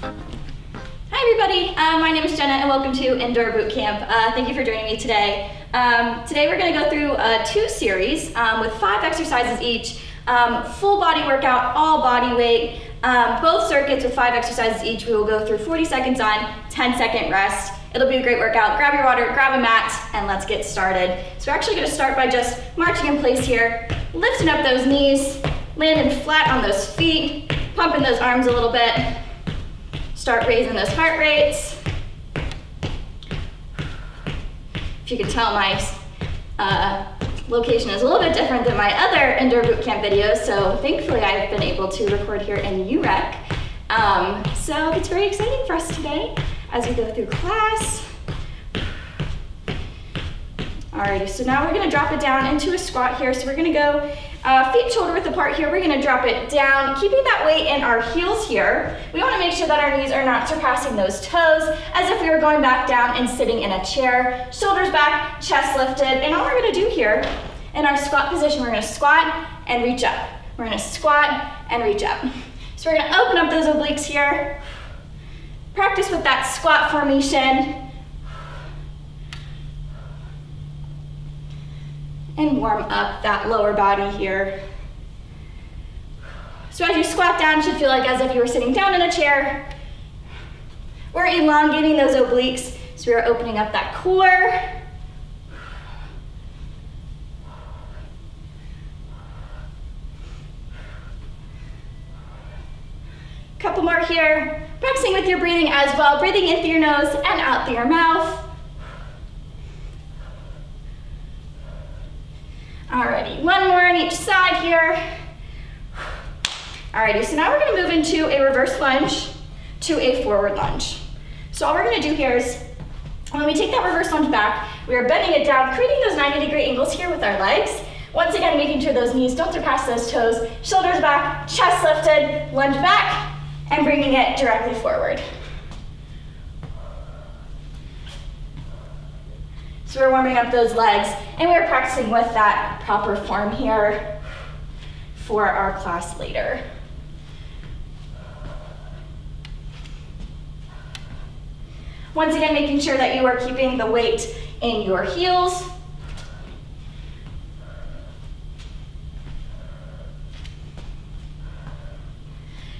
Hi everybody, my name is Jenna and welcome to Indoor Bootcamp. Thank you for joining me today. Today we're going to go through two series with 5 exercises each, full body workout, all body weight, both circuits with 5 exercises each. We will go through 40 seconds on, 10-second rest. It'll be a great workout. Grab your water, grab a mat, and let's get started. So we're actually going to start by just marching in place here, lifting up those knees, landing flat on those feet, pumping those arms a little bit. Start raising those heart rates. If you could tell, my location is a little bit different than my other indoor bootcamp videos, so thankfully I've been able to record here in UREC. So it's very exciting for us today as we go through class. Alrighty, so now we're gonna drop it down into a squat here. So we're gonna go feet shoulder width apart here. We're gonna drop it down, keeping that weight in our heels here. We wanna make sure that our knees are not surpassing those toes, as if we were going back down and sitting in a chair. Shoulders back, chest lifted. And all we're gonna do here in our squat position, we're gonna squat and reach up. We're gonna squat and reach up. So we're gonna open up those obliques here. Practice with that squat formation. And warm up that lower body here. So as you squat down, it should feel like as if you were sitting down in a chair. We're elongating those obliques, so we're opening up that core. Couple more here. Practicing with your breathing as well, breathing in through your nose and out through your mouth. Alrighty, one more on each side here. Alrighty, so now we're gonna move into a reverse lunge to a forward lunge. So all we're gonna do here is, when we take that reverse lunge back, we are bending it down, creating those 90-degree angles here with our legs. Once again, making sure those knees don't surpass those toes. Shoulders back, chest lifted, lunge back, and bringing it directly forward. So we're warming up those legs, and we're practicing with that proper form here for our class later. Once again, making sure that you are keeping the weight in your heels.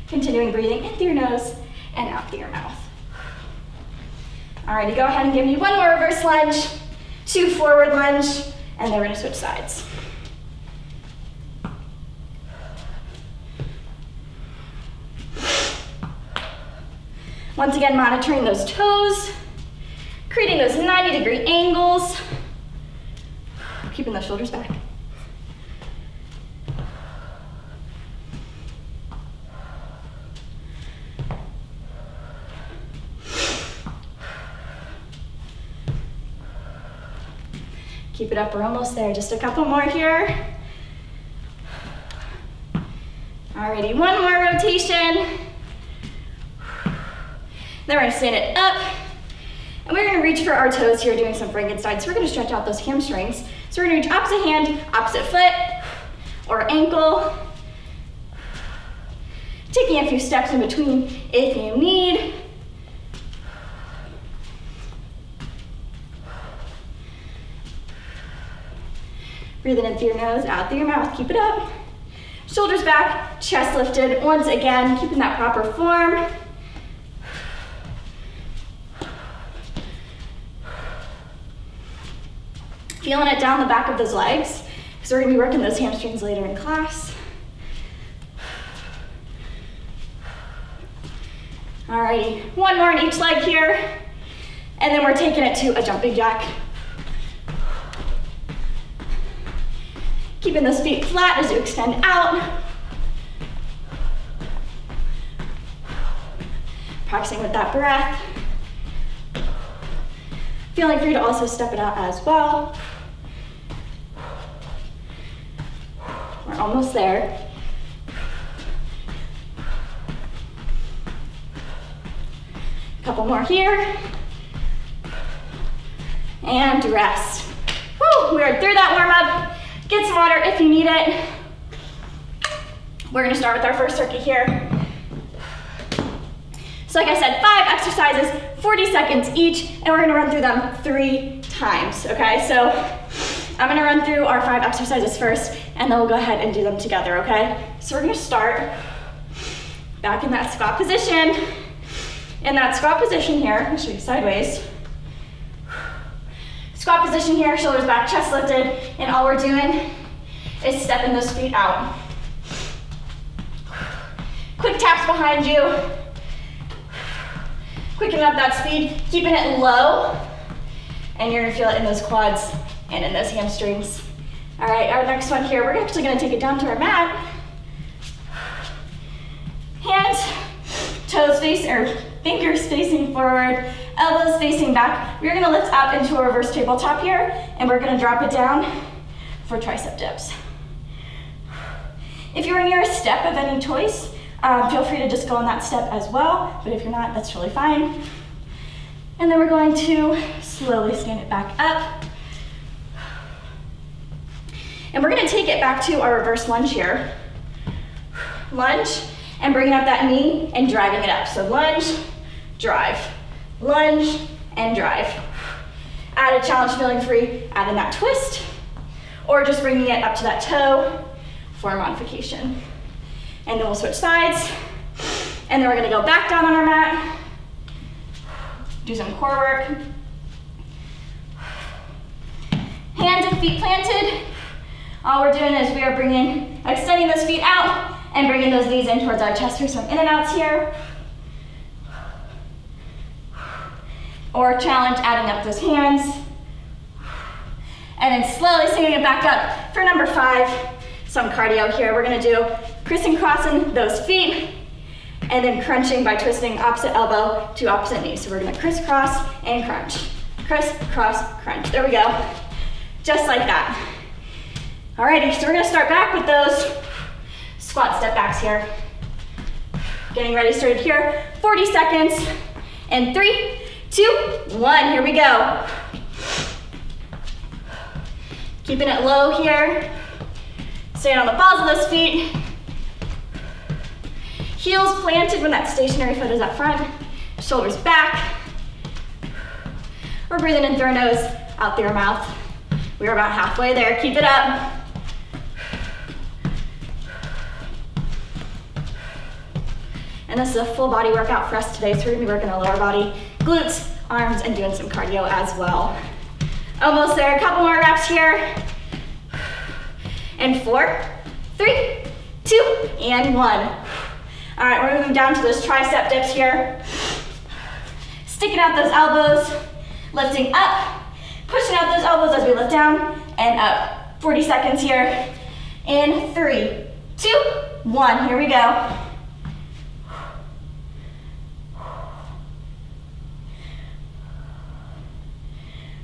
Continuing breathing in through your nose and out through your mouth. Alrighty, go ahead and give me one more reverse lunge, 2 forward lunge, and then we're gonna switch sides. Once again, monitoring those toes, creating those 90-degree angles, keeping those shoulders back. Keep it up, we're almost there. Just a couple more here. Alrighty, one more rotation. Then we're gonna stand it up. And we're gonna reach for our toes here, doing some Frankenstein. So we're gonna stretch out those hamstrings. So we're gonna reach opposite hand, opposite foot, or ankle. Taking a few steps in between if you need. Breathing in through your nose, out through your mouth, keep it up. Shoulders back, chest lifted. Once again, keeping that proper form. Feeling it down the back of those legs, because we're gonna be working those hamstrings later in class. Alrighty, one more on each leg here, and then we're taking it to a jumping jack. Keeping those feet flat as you extend out. Practicing with that breath. Feeling free to also step it out as well. We're almost there. A couple more here. And rest. Woo, we are through that warm up. Get some water if you need it. We're gonna start with our first circuit here. So So like I said, 5 exercises, 40 seconds each, and we're gonna run through them 3 times, okay? So I'm gonna run through our 5 exercises first, and then we'll go ahead and do them together, okay? So we're gonna start back in that squat position. In that squat position here, I'll show you sideways. Squat position here, shoulders back, chest lifted, and all we're doing is stepping those feet out. Quick taps behind you. Quicken up that speed, keeping it low, and you're gonna feel it in those quads and in those hamstrings. All right, our next one here, we're actually gonna take it down to our mat. Hands, toes facing, or fingers facing forward, elbows facing back. We're gonna lift up into a reverse tabletop here, and we're gonna drop it down for tricep dips. If you're near a step of any choice, feel free to just go on that step as well, but if you're not, that's totally fine. And then we're going to slowly stand it back up. And we're gonna take it back to our reverse lunge here. Lunge, and bringing up that knee and driving it up. So lunge, drive, lunge, and drive. Add a challenge, feeling free, add in that twist, or just bringing it up to that toe for a modification. And then we'll switch sides, and then we're gonna go back down on our mat, do some core work. Hands and feet planted. All we're doing is we are extending those feet out and bringing those knees in towards our chest for some in and outs here. Or challenge, adding up those hands. And then slowly swinging it back up for number 5. Some cardio here. We're gonna do crossing those feet and then crunching by twisting opposite elbow to opposite knee. So we're gonna crisscross and crunch. Crisscross, crunch. There we go. Just like that. Alrighty, so we're gonna start back with those squat step backs here. Getting ready, started here. 40 seconds. And 3, 2, 1, here we go. Keeping it low here. Staying on the balls of those feet. Heels planted when that stationary foot is up front. Shoulders back. We're breathing in through our nose, out through our mouth. We're about halfway there, keep it up. And this is a full body workout for us today, so we're gonna be working the lower body, glutes, arms, and doing some cardio as well. Almost there, a couple more reps here. And 4, 3, 2, and 1. All right, we're moving down to those tricep dips here. Sticking out those elbows, lifting up, pushing out those elbows as we lift down and up. 40 seconds here. In 3, 2, 1, here we go.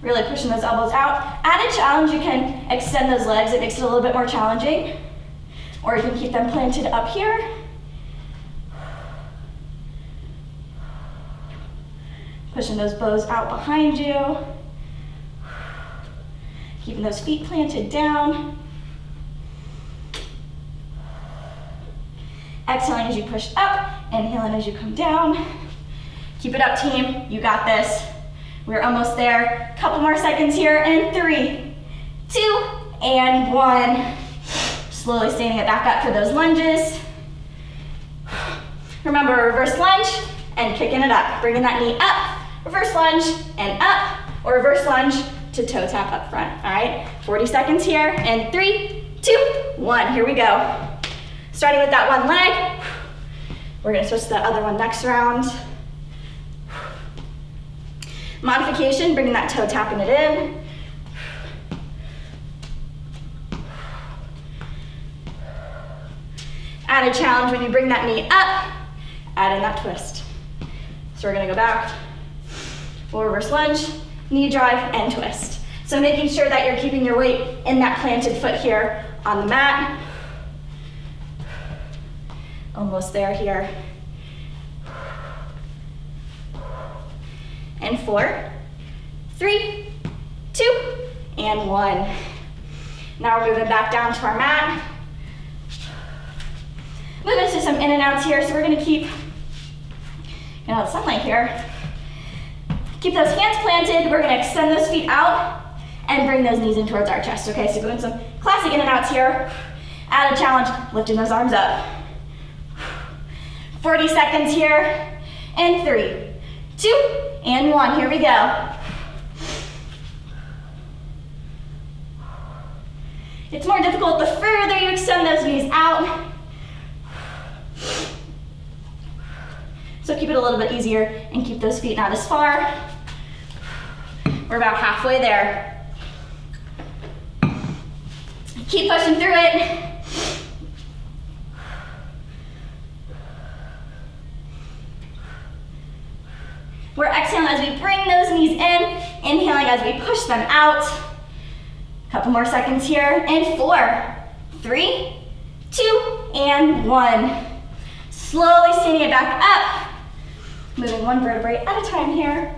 Really pushing those elbows out. Add a challenge, you can extend those legs. It makes it a little bit more challenging. Or you can keep them planted up here. Pushing those bows out behind you. Keeping those feet planted down. Exhaling as you push up, inhaling as you come down. Keep it up, team, you got this. We're almost there. Couple more seconds here, and 3, 2, and 1. Slowly standing it back up for those lunges. Remember, reverse lunge and kicking it up. Bringing that knee up, reverse lunge and up, or reverse lunge to toe tap up front, all right? 40 seconds here, and 3, 2, 1, here we go. Starting with that one leg, we're gonna switch to the other one next round. Modification, bringing that toe, tapping it in. Add a challenge when you bring that knee up, add in that twist. So we're gonna go back, full reverse lunge, knee drive, and twist. So making sure that you're keeping your weight in that planted foot here on the mat. Almost there here. And 4, 3, 2, and 1. Now we're moving back down to our mat. Moving to some in and outs here, so we're gonna keep Get out of the sunlight here. Keep those hands planted. We're gonna extend those feet out and bring those knees in towards our chest. Okay, so doing some classic in and outs here. Add a challenge, lifting those arms up. 40 seconds here. And 3, 2, and 1. Here we go. It's more difficult the further you extend those knees out. So keep it a little bit easier and keep those feet not as far. We're about halfway there. Keep pushing through it. We're exhaling as we bring those knees in, inhaling as we push them out. Couple more seconds here, and 4, 3, 2, and 1. Slowly standing it back up, moving one vertebrae at a time here.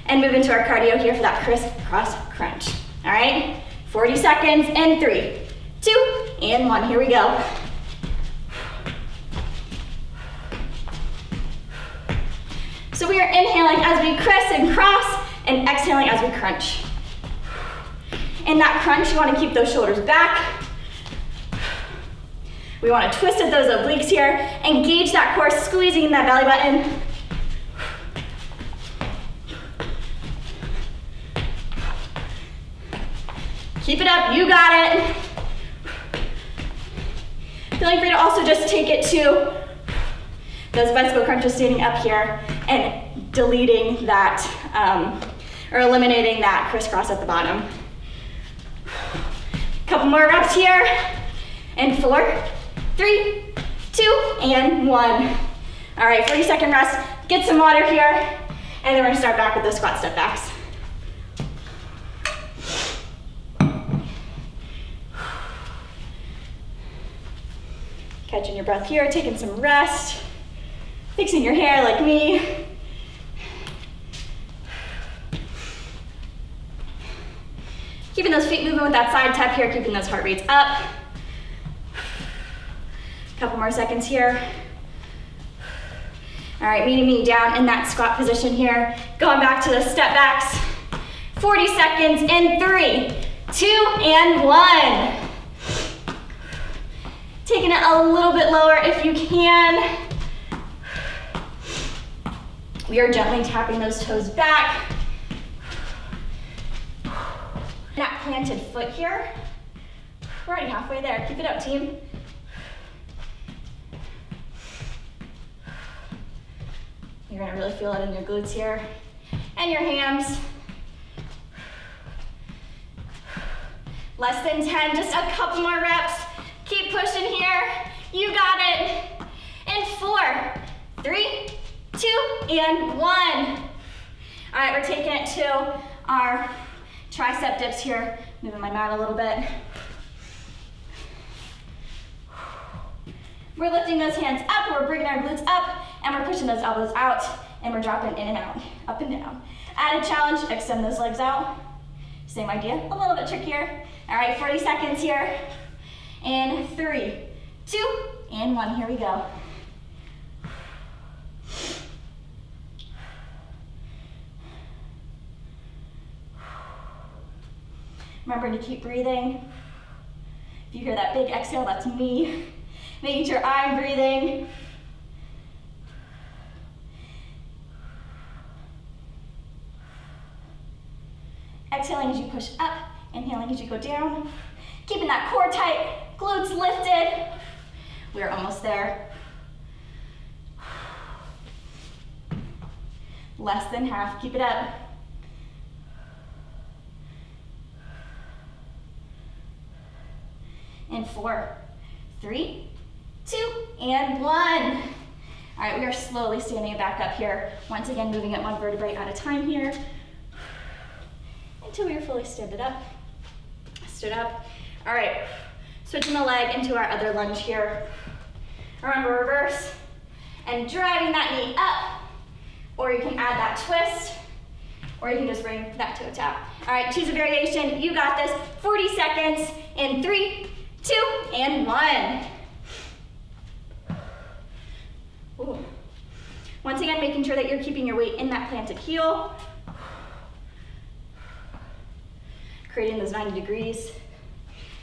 And move into our cardio here for that crisscross crunch. All right, 40 seconds, and 3, 2, and 1. Here we go. So we are inhaling as we criss and cross, and exhaling as we crunch. In that crunch, you want to keep those shoulders back. We want to twist at those obliques here. Engage that core, squeezing that belly button. Keep it up, you got it. Feeling free to also just take it to those bicycle crunches standing up here and deleting that, or eliminating that crisscross at the bottom. Couple more reps here, and 4, 3, 2, and 1. All right, 40-second rest. Get some water here, and then we're gonna start back with those squat step backs. Catching your breath here, taking some rest, fixing your hair like me. Keeping those feet moving with that side tap here, keeping those heart rates up. Couple more seconds here. All right, meeting me down in that squat position here. Going back to the step backs. 40 seconds in 3, 2, and 1. Taking it a little bit lower if you can. We are gently tapping those toes back. That planted foot here. We're already halfway there. Keep it up, team. You're gonna really feel it in your glutes here and your hams. Less than 10, just a couple more reps. Keep pushing here. You got it. And 4, 3, 2, and 1. All right, we're taking it to our tricep dips here. Moving my mat a little bit. We're lifting those hands up, we're bringing our glutes up, and we're pushing those elbows out, and we're dropping in and out, up and down. Added challenge, extend those legs out. Same idea, a little bit trickier. All right, 40 seconds here. And 3, 2, and 1, here we go. Remember to keep breathing. If you hear that big exhale, that's me. Making sure I'm breathing. Exhaling as you push up, inhaling as you go down. Keeping that core tight, glutes lifted. We're almost there. Less than half, keep it up. And 4, 3, 2, and 1. All right, we are slowly standing it back up here. Once again, moving it one vertebrae at a time here until we are fully stood up. Stood up. All right, switching the leg into our other lunge here. Remember, reverse and driving that knee up, or you can add that twist, or you can just bring that toe tap. All right, choose a variation. You got this. 40 seconds in 3, 2, and 1. Ooh. Once again, making sure that you're keeping your weight in that planted heel. Creating those 90 degrees.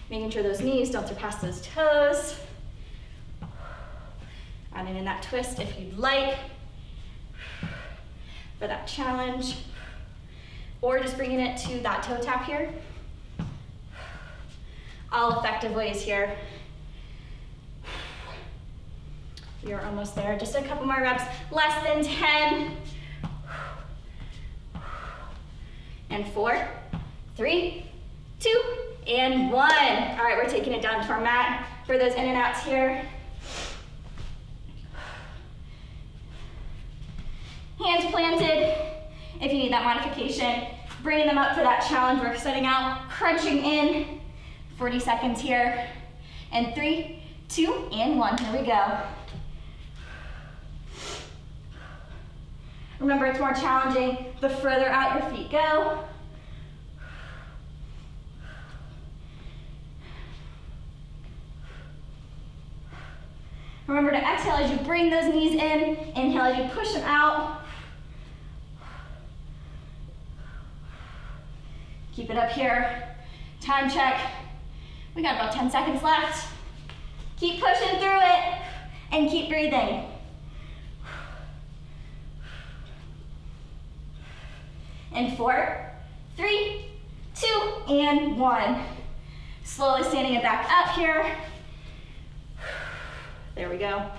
Making sure those knees don't surpass those toes. Adding in that twist if you'd like for that challenge. Or just bringing it to that toe tap here. All effective ways here. We are almost there. Just a couple more reps. Less than 10. And 4, 3, 2, and 1. All right, we're taking it down to our mat for those in and outs here. Hands planted. If you need that modification, bringing them up for that challenge. We're setting out, crunching in. 40 seconds here. And 3, 2, and 1. Here we go. Remember, it's more challenging the further out your feet go. Remember to exhale as you bring those knees in. Inhale as you push them out. Keep it up here. Time check. We got about 10 seconds left. Keep pushing through it and keep breathing. And 4, 3, 2, and 1. Slowly standing it back up here. There we go.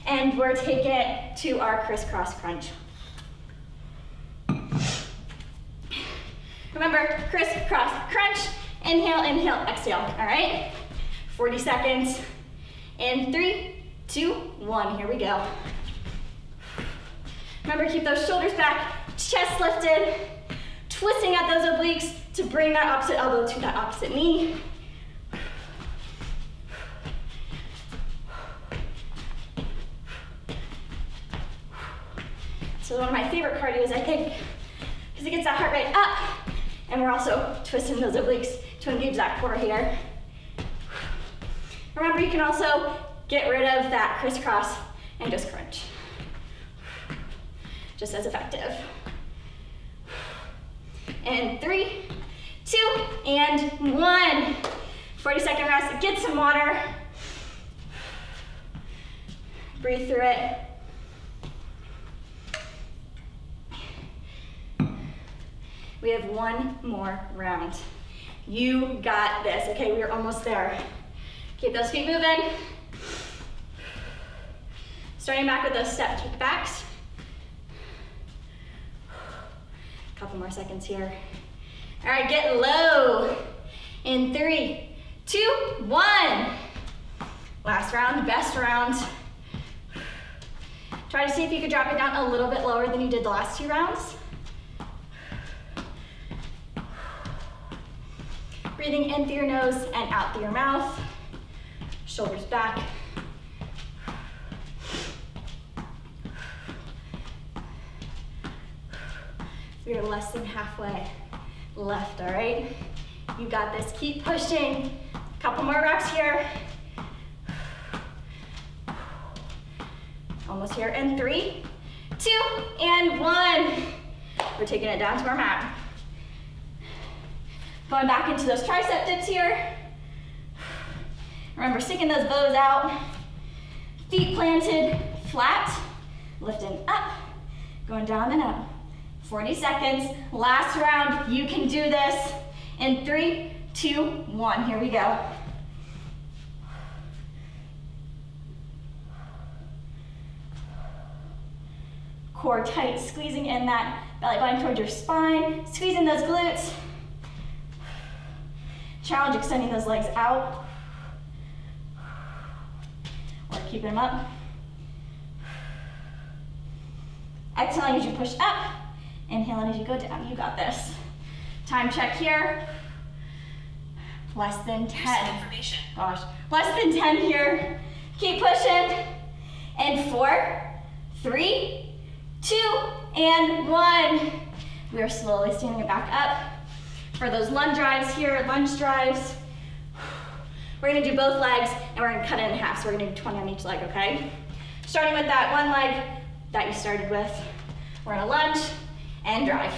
And we're taking it to our crisscross crunch. Remember, crisscross crunch. Inhale, inhale, exhale. All right? 40 seconds. And 3, 2, 1. Here we go. Remember, keep those shoulders back, chest lifted, twisting at those obliques to bring that opposite elbow to that opposite knee. So one of my favorite cardios, I think, because it gets that heart rate up, and we're also twisting those obliques to engage that core here. Remember, you can also get rid of that crisscross and just crunch. Just as effective. And 3, 2, and 1. 40-second rest, get some water. Breathe through it. We have one more round. You got this. Okay, we are almost there. Keep those feet moving. Starting back with those step kickbacks. Couple more seconds here. All right, get low. In 3, 2, 1. Last round, best round. Try to see if you could drop it down a little bit lower than you did the last 2 rounds. Breathing in through your nose and out through your mouth. Shoulders back. We are less than halfway left, all right? You got this, keep pushing. Couple more reps here. Almost here, and 3, 2, and 1. We're taking it down to our mat. Going back into those tricep dips here. Remember, sticking those bows out. Feet planted, flat, lifting up, going down and up. 40 seconds, last round, you can do this. In 3, 2, 1, here we go. Core tight, squeezing in that belly button towards your spine, squeezing those glutes. Challenge extending those legs out. Or keeping them up. Exhaling as you push up. Inhaling as you go down. You got this. Time check here. Less than 10. Gosh, less than 10 here. Keep pushing. And 4, 3, 2, and 1. We are slowly standing it back up. For those lunge drives here, lunge drives. We're gonna do both legs and we're gonna cut it in half. So we're gonna do 20 on each leg, okay? Starting with that one leg, that you started with. We're gonna lunge and drive.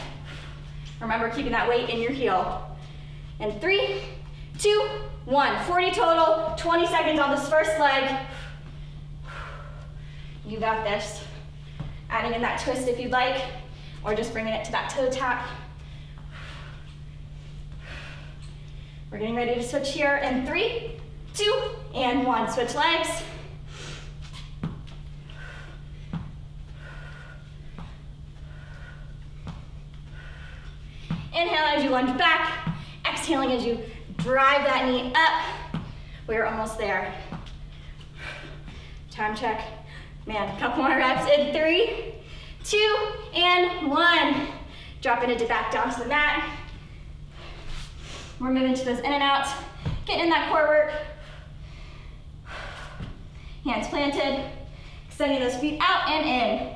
Remember, keeping that weight in your heel. And 3, 2, 1. 40 total, 20 seconds on this first leg. You got this. Adding in that twist if you'd like, or just bringing it to that toe tap. We're getting ready to switch here in 3, 2, and 1. Switch legs. Inhale as you lunge back. Exhaling as you drive that knee up. We're almost there. Time check. Man, a couple more reps in 3, 2, and 1. Dropping it back down to the mat. We're moving to those in and outs. Getting in that core work. Hands planted. Extending those feet out and in.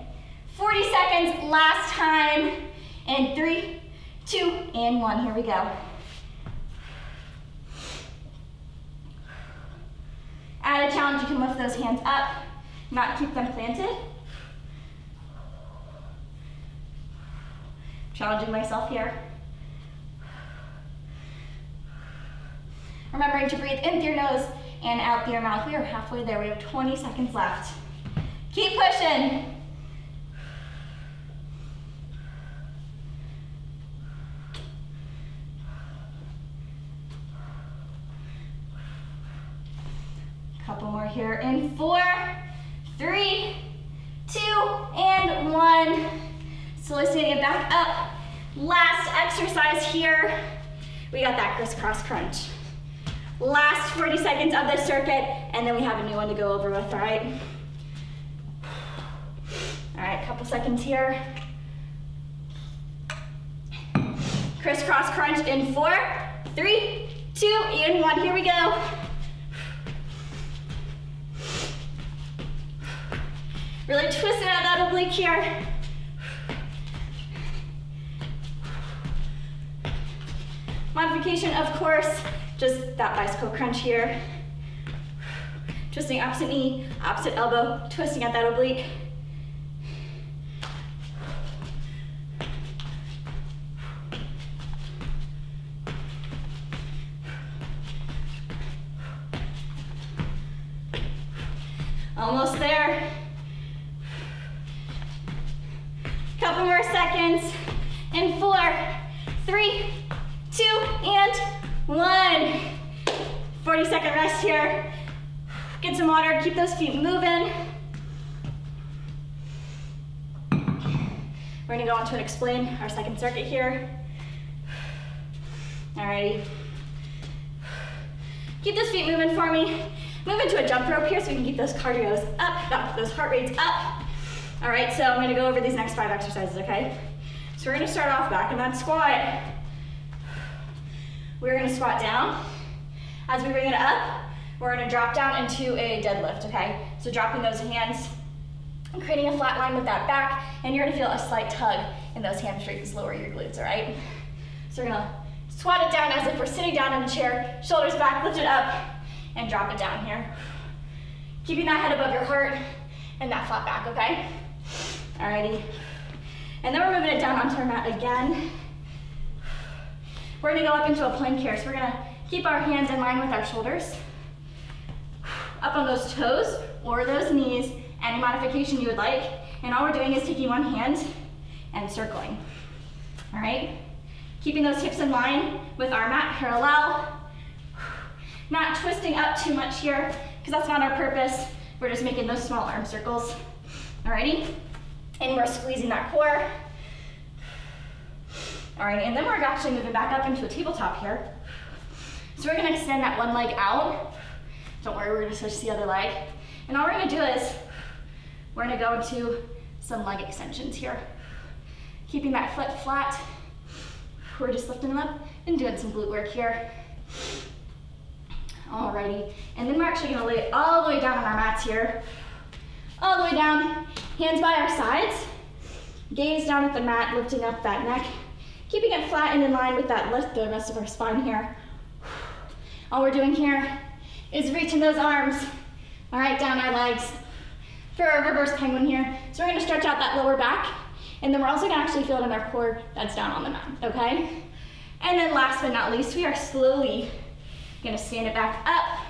40 seconds, last time. And 3, 2, and 1. Here we go. Add a challenge, you can lift those hands up, not keep them planted. Challenging myself here. Remembering to breathe in through your nose and out through your mouth. We are halfway there. We have 20 seconds left. Keep pushing. Couple more here in 4, 3, 2, and 1. Slowly standing it back up. Last exercise here. We got that crisscross crunch. Last 40 seconds of this circuit, and then we have a new one to go over with, all right? All right, couple seconds here. Crisscross crunch in 4, 3, 2, and 1. Here we go. Really twisting out that oblique here. Modification, of course, just that bicycle crunch here. Twisting opposite knee, opposite elbow, twisting at that oblique. Almost there. Couple more seconds. In 4, 3, 2, and 1. 40-second rest here. Get some water, keep those feet moving. We're gonna go on to explain our second circuit here. Alrighty. Keep those feet moving for me. Move into a jump rope here so we can keep those cardios up, those heart rates up. All right, so I'm gonna go over these next 5 exercises, okay? So we're gonna start off back in that squat. We're gonna squat down. As we bring it up, we're gonna drop down into a deadlift, okay? So dropping those hands, creating a flat line with that back, and you're gonna feel a slight tug in those hamstrings, lower your glutes, all right? So we're gonna squat it down as if we're sitting down in a chair, shoulders back, lift it up, and drop it down here. Keeping that head above your heart and that flat back, okay? Alrighty. And then we're moving it down onto our mat again. We're gonna go up into a plank here. So we're gonna keep our hands in line with our shoulders. Up on those toes or those knees, any modification you would like. And all we're doing is taking one hand and circling. All right? Keeping those hips in line with our mat parallel. Not twisting up too much here, because that's not our purpose. We're just making those small arm circles. Alrighty? And we're squeezing that core. Alrighty, and then we're actually moving back up into a tabletop here. So we're gonna extend that one leg out. Don't worry, we're gonna switch the other leg. And all we're gonna do is, we're gonna go into some leg extensions here. Keeping that foot flat. We're just lifting them up and doing some glute work here. Alrighty, and then we're actually gonna lay it all the way down on our mats here. All the way down, hands by our sides. Gaze down at the mat, lifting up that neck. Keeping it flat and in line with that lift, the rest of our spine here. All we're doing here is reaching those arms, all right, down our legs. for a reverse penguin here. So we're gonna stretch out that lower back, and then we're also gonna actually feel it in our core that's down on the mat, okay? And then last but not least, we are slowly gonna stand it back up,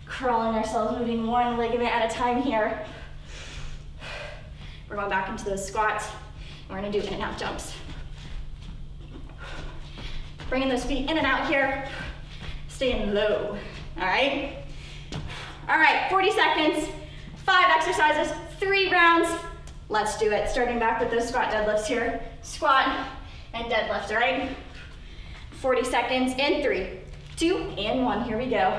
crawling ourselves, moving one ligament at a time here. We're going back into those squats, and we're gonna do in and out jumps. Bringing those feet in and out here, staying low, all right? All right, 40 seconds, 5 exercises, 3 rounds. Let's do it. Starting back with those squat deadlifts here. Squat and deadlift, all right? 40 seconds in 3, 2, and 1. Here we go.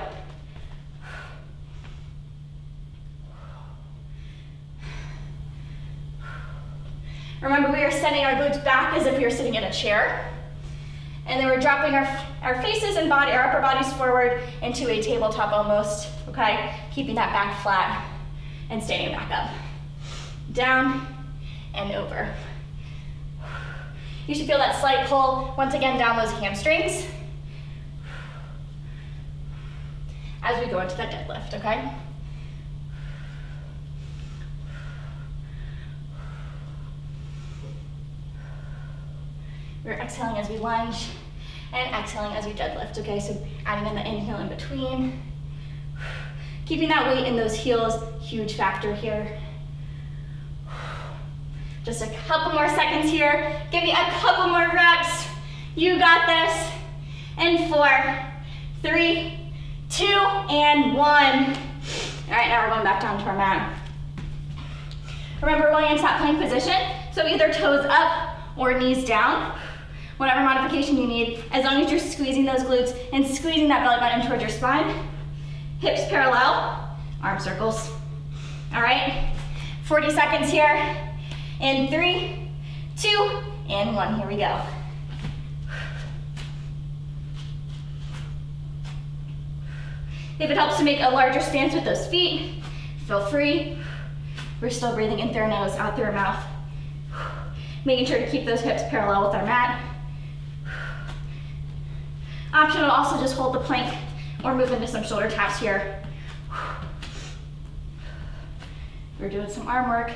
Remember, we are sending our glutes back as if we were sitting in a chair. And then we're dropping our faces and our upper bodies forward into a tabletop almost, okay? Keeping that back flat and standing back up. Down and over. You should feel that slight pull, once again, down those hamstrings as we go into that deadlift, okay? We're exhaling as we lunge and exhaling as we deadlift, okay? So adding in the inhale in between. Keeping that weight in those heels, huge factor here. Just a couple more seconds here. Give me a couple more reps. You got this. And 4, 3, 2, and 1. All right, now we're going back down to our mat. Remember, we're going into that plank position. So either toes up or knees down. Whatever modification you need, as long as you're squeezing those glutes and squeezing that belly button towards your spine. Hips parallel, arm circles. All right, 40 seconds here. In 3, 2, and 1, here we go. If it helps to make a larger stance with those feet, feel free. We're still breathing in through our nose, out through our mouth. Making sure to keep those hips parallel with our mat. Optional to also just hold the plank or move into some shoulder taps here. We're doing some arm work.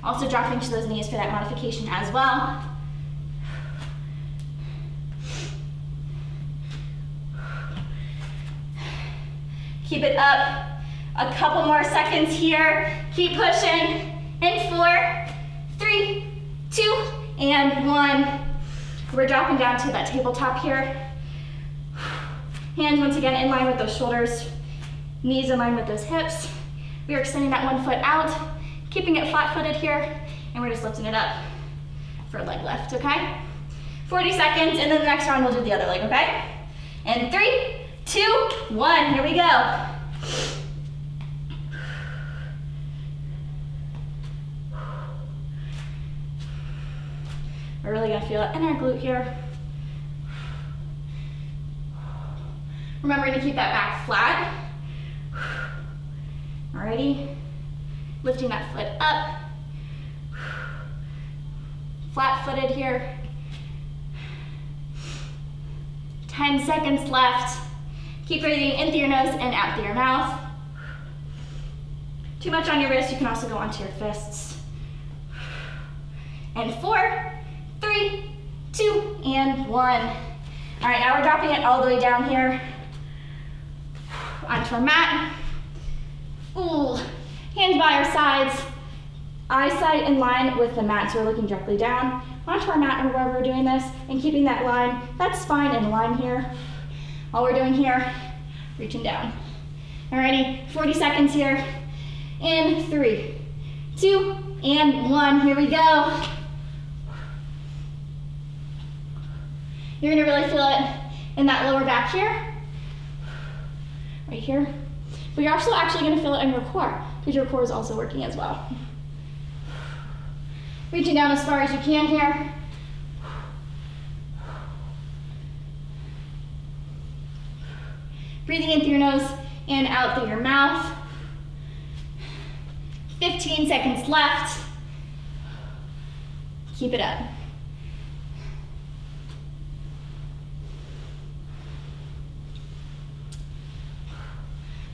Also dropping to those knees for that modification as well. Keep it up. A couple more seconds here. Keep pushing. In 4, 3, 2, and 1. We're dropping down to that tabletop here. Hands once again in line with those shoulders. Knees in line with those hips. We are extending that one foot out, keeping it flat-footed here, and we're just lifting it up for a leg lift, okay? 40 seconds, and then the next round we'll do the other leg, okay? And 3, 2, 1, here we go. We're really gonna feel it in our glute here. Remembering to keep that back flat. Alrighty, lifting that foot up. Flat-footed here. 10 seconds left. Keep breathing in through your nose and out through your mouth. Too much on your wrist, you can also go onto your fists. And 4, 3, 2, and 1. All right, now we're dropping it all the way down here onto our mat. Ooh, hands by our sides, eyesight in line with the mat, so we're looking directly down onto our mat or wherever we're doing this, and keeping that line, that spine in line here. All we're doing here, reaching down. Alrighty, 40 seconds here. In 3, 2, and 1, here we go. You're gonna really feel it in that lower back here, right here. But you're also actually gonna feel it in your core, because your core is also working as well. Reaching down as far as you can here. Breathing in through your nose and out through your mouth. 15 seconds left. Keep it up.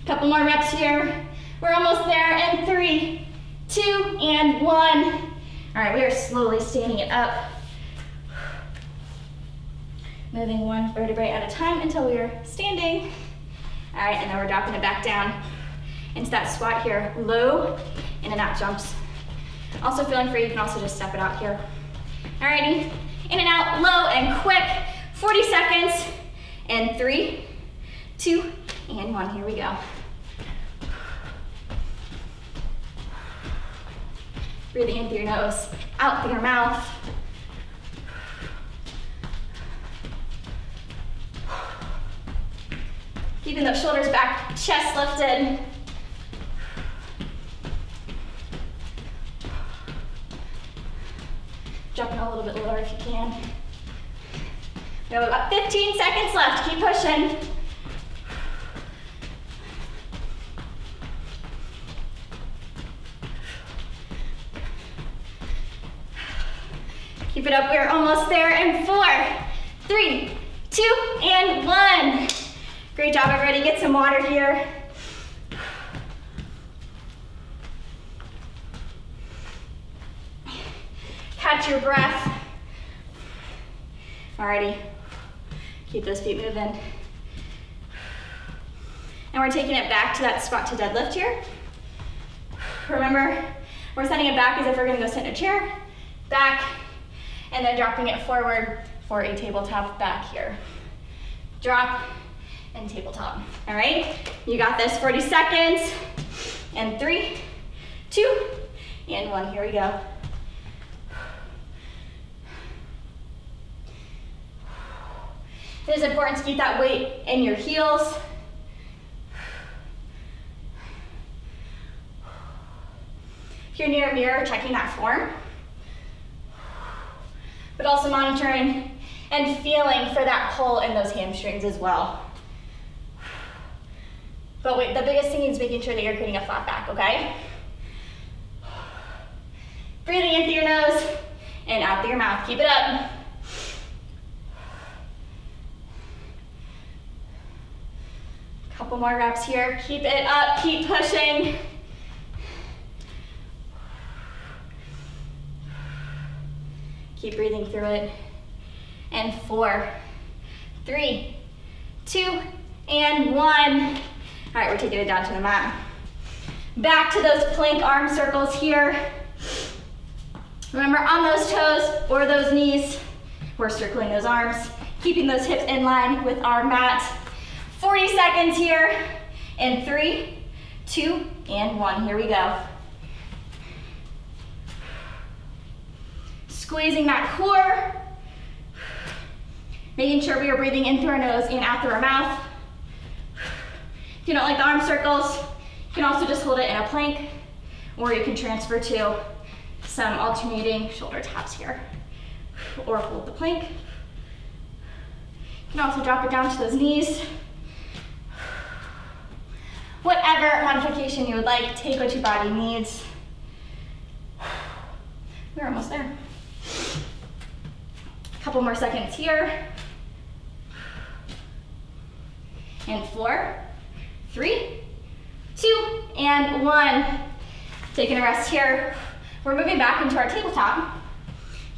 Couple more reps here. We're almost there. And 3, 2, and 1. All right, we are slowly standing it up. Moving one vertebrae at a time until we are standing. All right, and then we're dropping it back down into that squat here. Low, in and out jumps. Also feeling free, you can also just step it out here. Alrighty, in and out, low and quick. 40 seconds, and 3, 2, and 1, here we go. Breathing in through your nose, out through your mouth. Keeping those shoulders back, chest lifted. Dropping a little bit lower if you can. We have about 15 seconds left, keep pushing. Keep it up, we're almost there in 4, 3, 2, and 1. Great job, everybody. Get some water here. Catch your breath. Alrighty, keep those feet moving. And we're taking it back to that squat to deadlift here. Remember, we're sending it back as if we're gonna go sit in a chair, back, and then dropping it forward for a tabletop back here. Drop and tabletop, all right? You got this, 40 seconds, and 3, 2, and 1, here we go. It is important to keep that weight in your heels. If you're near a mirror, checking that form, but also monitoring and feeling for that pull in those hamstrings as well. But wait, the biggest thing is making sure that you're creating a flat back, okay? Breathing in through your nose and out through your mouth. Keep it up. Couple more reps here. Keep it up, keep pushing. Keep breathing through it. And 4, 3, 2, and 1. All right, we're taking it down to the mat. Back to those plank arm circles here. Remember, on those toes or those knees, we're circling those arms, keeping those hips in line with our mat. 40 seconds here, in 3, 2, and 1. Here we go. Squeezing that core. Making sure we are breathing in through our nose and out through our mouth. If you don't like the arm circles, you can also just hold it in a plank, or you can transfer to some alternating shoulder taps here, or hold the plank. You can also drop it down to those knees. Whatever modification you would like, take what your body needs. We're almost there. A couple more seconds here. And 4, 3, 2, and 1. Taking a rest here. We're moving back into our tabletop,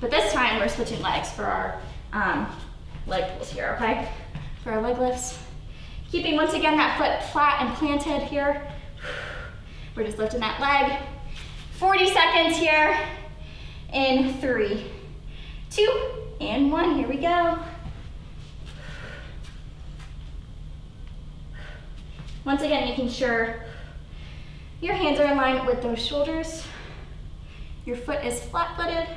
but this time we're switching legs for our leg pulls here, okay? For our leg lifts. Keeping, once again, that foot flat and planted here. We're just lifting that leg. 40 seconds here. In 3, 2, and 1. Here we go. Once again, making sure your hands are in line with those shoulders. Your foot is flat-footed.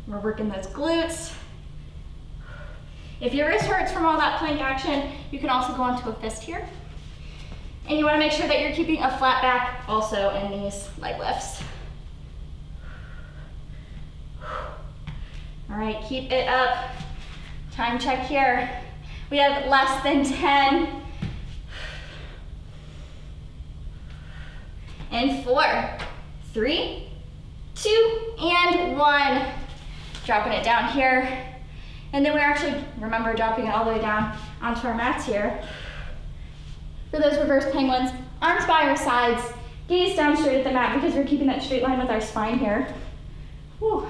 We're working those glutes. If your wrist hurts from all that plank action, you can also go into a fist here. And you want to make sure that you're keeping a flat back also in these leg lifts. All right, keep it up. Time check here. We have less than 10. And 4, 3, 2, and 1. Dropping it down here. And then we're actually, remember, dropping it all the way down onto our mats here. For those reverse penguins, Arms by our sides, gaze down straight at the mat because we're keeping that straight line with our spine here. Whew.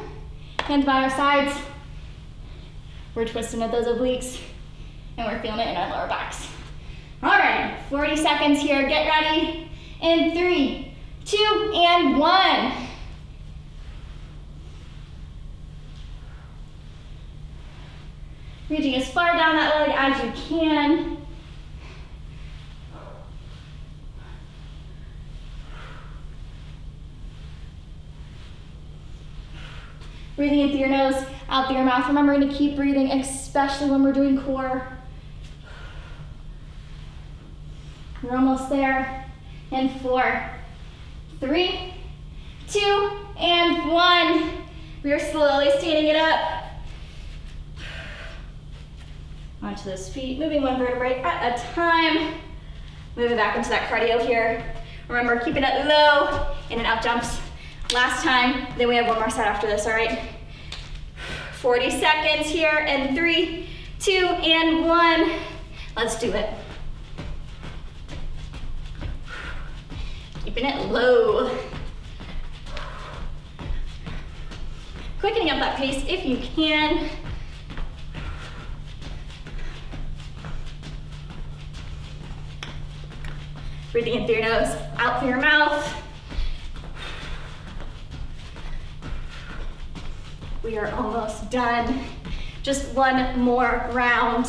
Hands by our sides. We're twisting at those obliques and we're feeling it in our lower backs. All right, 40 seconds here. Get ready in 3, 2, and 1. Reaching as far down that leg as you can. Breathing in through your nose, out through your mouth. Remembering to keep breathing, especially when we're doing core. We're almost there. In 4, 3, 2, and 1. We are slowly standing it up. Onto those feet, moving one vertebrae at a time. Moving back into that cardio here. Remember, keeping it low, in and out jumps. Last time, then we have one more set after this, all right? 40 seconds here, and 3, 2, and 1. Let's do it. Keeping it low. Quickening up that pace if you can. Breathing in through your nose, out through your mouth. We are almost done. Just one more round.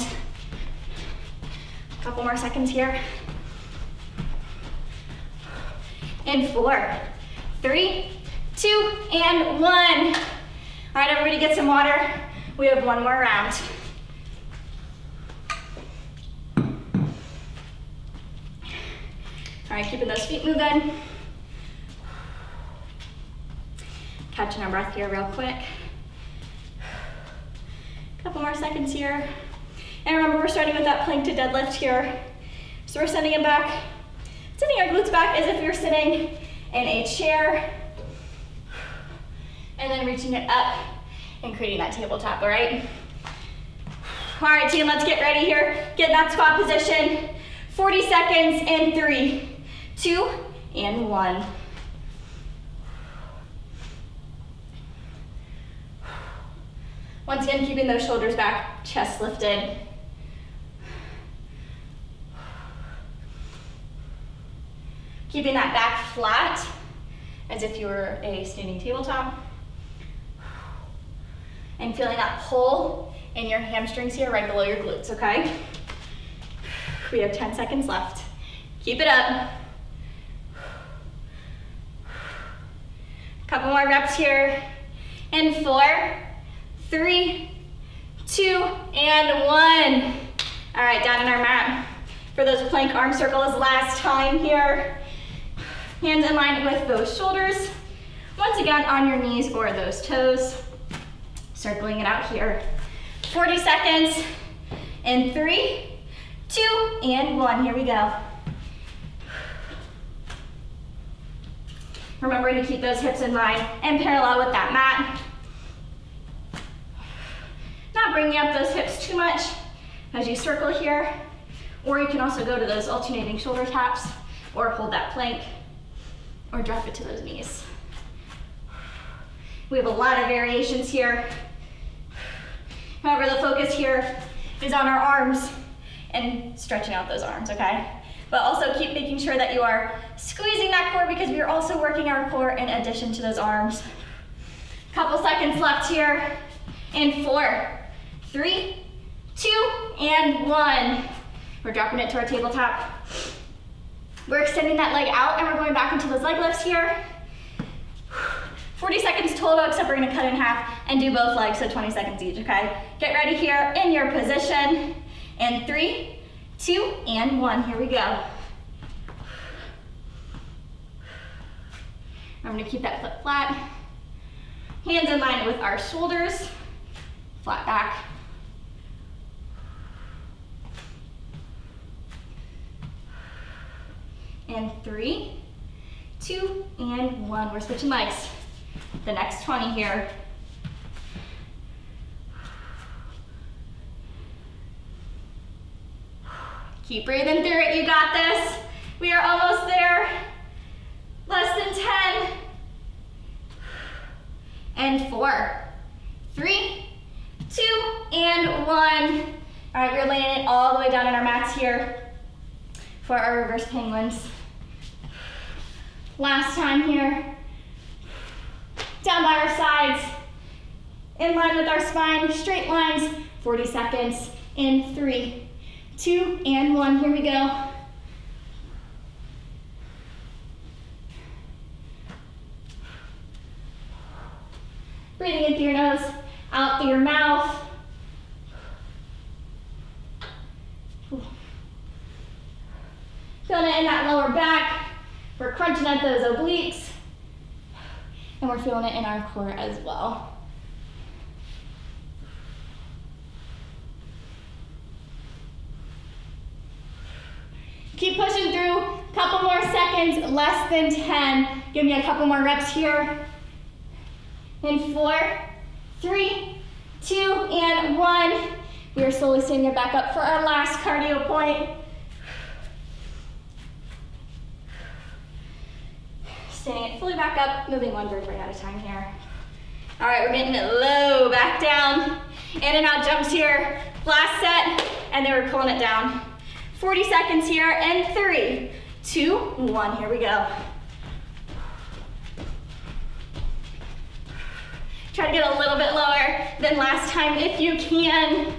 A couple more seconds here. In 4, 3, 2, and 1. All right, everybody get some water. We have one more round. All right, keeping those feet moving. Catching our breath here real quick. Couple more seconds here. And remember, we're starting with that plank to deadlift here. So we're sending it back, sending our glutes back as if you're sitting in a chair. And then reaching it up and creating that tabletop, all right? All right, team, let's get ready here. Get in that squat position. 40 seconds in 3, 2, and 1. Once again, keeping those shoulders back, chest lifted. Keeping that back flat, as if you were a standing tabletop. And feeling that pull in your hamstrings here, right below your glutes, okay? We have 10 seconds left. Keep it up. Couple more reps here. In 4, 3, 2, and 1. All right, down in our mat. For those plank arm circles, last time here. Hands in line with those shoulders. Once again, on your knees or those toes. Circling it out here. 40 seconds. In 3, 2, and 1. Here we go. Remembering to keep those hips in line and parallel with that mat. Not bringing up those hips too much as you circle here. Or you can also go to those alternating shoulder taps or hold that plank or drop it to those knees. We have a lot of variations here. However, the focus here is on our arms and stretching out those arms, okay? But also keep making sure that you are squeezing that core because we are also working our core in addition to those arms. Couple seconds left here. In 4, 3, 2, and 1. We're dropping it to our tabletop. We're extending that leg out and we're going back into those leg lifts here. 40 seconds total, except we're gonna cut in half and do both legs, so 20 seconds each, okay? Get ready here in your position. In 3, 2, and 1, here we go. I'm gonna keep that foot flat. Hands in line with our shoulders. Flat back. And 3, 2, and 1. We're switching legs. The next 20 here. Keep breathing through it, you got this. We are almost there. Less than 10. And 4, 3, 2, and 1. All right, we're laying it all the way down on our mats here for our reverse penguins. Last time here. Down by our sides, in line with our spine, straight lines, 40 seconds, in 3, 2, and 1, here we go. Breathing in through your nose, out through your mouth. Feeling it in that lower back. We're crunching at those obliques. And we're feeling it in our core as well. Keep pushing through, couple more seconds, less than 10. Give me a couple more reps here. In 4, 3, 2, and 1. We are slowly standing it back up for our last cardio point. Standing it fully back up, moving one vertebrae at a time here. All right, we're getting it low, back down. In and out jumps here. Last set, and then we're pulling it down. 40 seconds here, and 3, 2, 1, here we go. Try to get a little bit lower than last time if you can.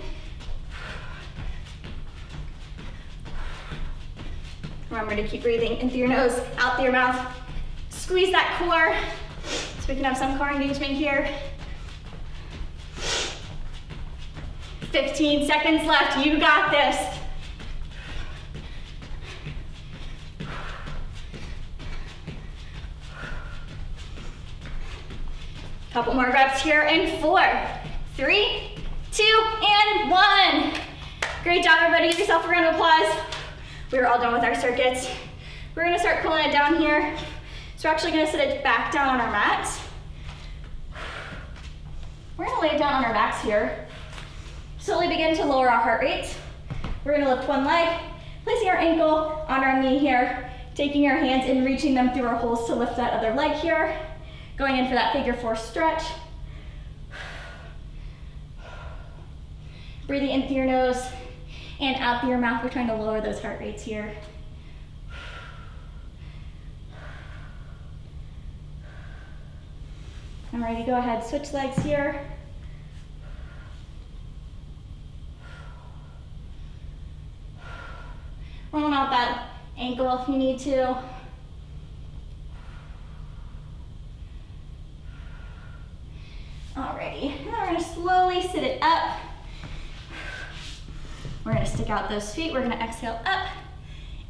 Remember to keep breathing in through your nose, out through your mouth. Squeeze that core so we can have some core engagement here. 15 seconds left, you got this. Couple more reps here in 4, 3, 2, and 1. Great job, everybody. Give yourself a round of applause. We are all done with our circuits. We're gonna start pulling it down here. So we're actually gonna sit it back down on our mats. We're gonna lay it down on our backs here. Slowly begin to lower our heart rate. We're gonna lift one leg, placing our ankle on our knee here, taking our hands and reaching them through our holes to lift that other leg here. Going in for that figure 4 stretch. Breathing in through your nose and out through your mouth. We're trying to lower those heart rates here. I'm ready to go ahead, switch legs here. Rolling out that ankle if you need to. Alrighty, now we're gonna slowly sit it up. We're gonna stick out those feet. We're gonna exhale up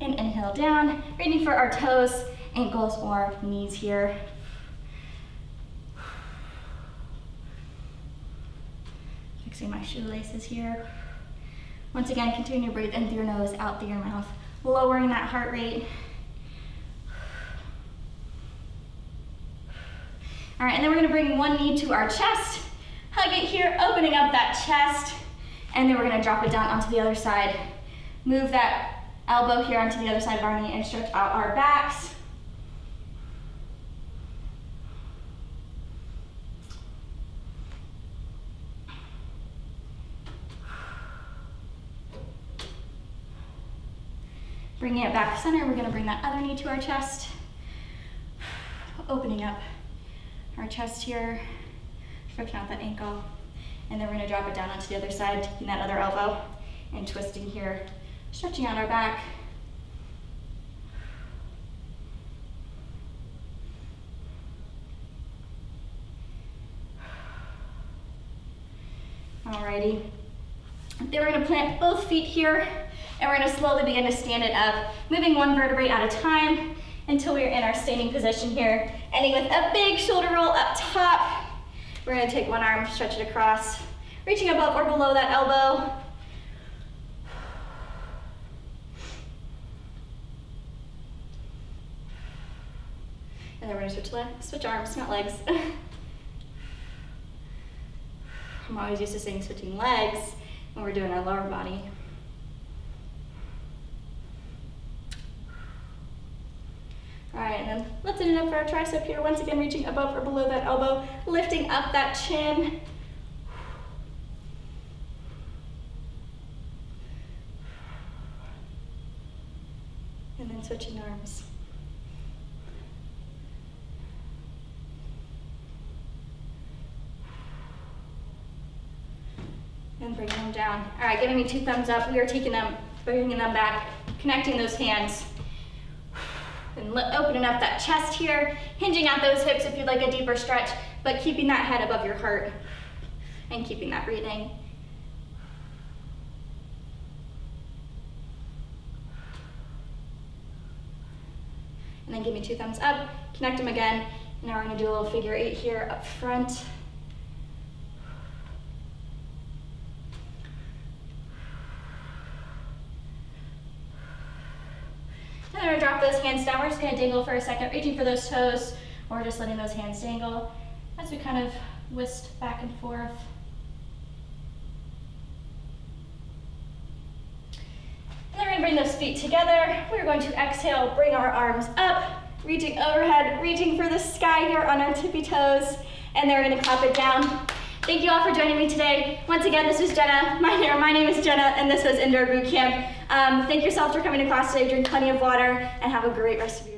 and inhale down, reaching for our toes, ankles, or knees here. Fixing my shoelaces here. Once again, continue to breathe in through your nose, out through your mouth, lowering that heart rate. All right, and then we're gonna bring one knee to our chest, hug it here, opening up that chest, and then we're gonna drop it down onto the other side. Move that elbow here onto the other side of our knee and stretch out our backs. Bringing it back center, we're gonna bring that other knee to our chest, opening up our chest here, stretching out that ankle, and then we're gonna drop it down onto the other side, taking that other elbow and twisting here, stretching out our back. Alrighty. Then we're gonna plant both feet here, and we're gonna slowly begin to stand it up, moving one vertebrae at a time until we're in our standing position here, ending with a big shoulder roll up top. We're gonna take one arm, stretch it across, reaching above or below that elbow. And then we're gonna switch arms, not legs. I'm always used to saying switching legs when we're doing our lower body. All right, and then lifting it up for our tricep here. Once again, reaching above or below that elbow, lifting up that chin. And then switching arms. And bringing them down. All right, giving me 2 thumbs up. We are taking them, bringing them back, connecting those hands. And opening up that chest here, hinging out those hips if you'd like a deeper stretch, but keeping that head above your heart and keeping that breathing. And then give me 2 thumbs up, connect them again. Now we're gonna do a little figure 8 here up front. And then we're gonna drop those hands down. We're just gonna dangle for a second, reaching for those toes, or just letting those hands dangle as we kind of whisk back and forth. And then we're gonna bring those feet together. We're going to exhale, bring our arms up, reaching overhead, reaching for the sky here on our tippy toes, and then we're gonna clap it down. Thank you all for joining me today. Once again, this is Jenna. My name is Jenna, and this was Indoor Boot Camp. Thank yourself for coming to class today. Drink plenty of water, and have a great rest of your day.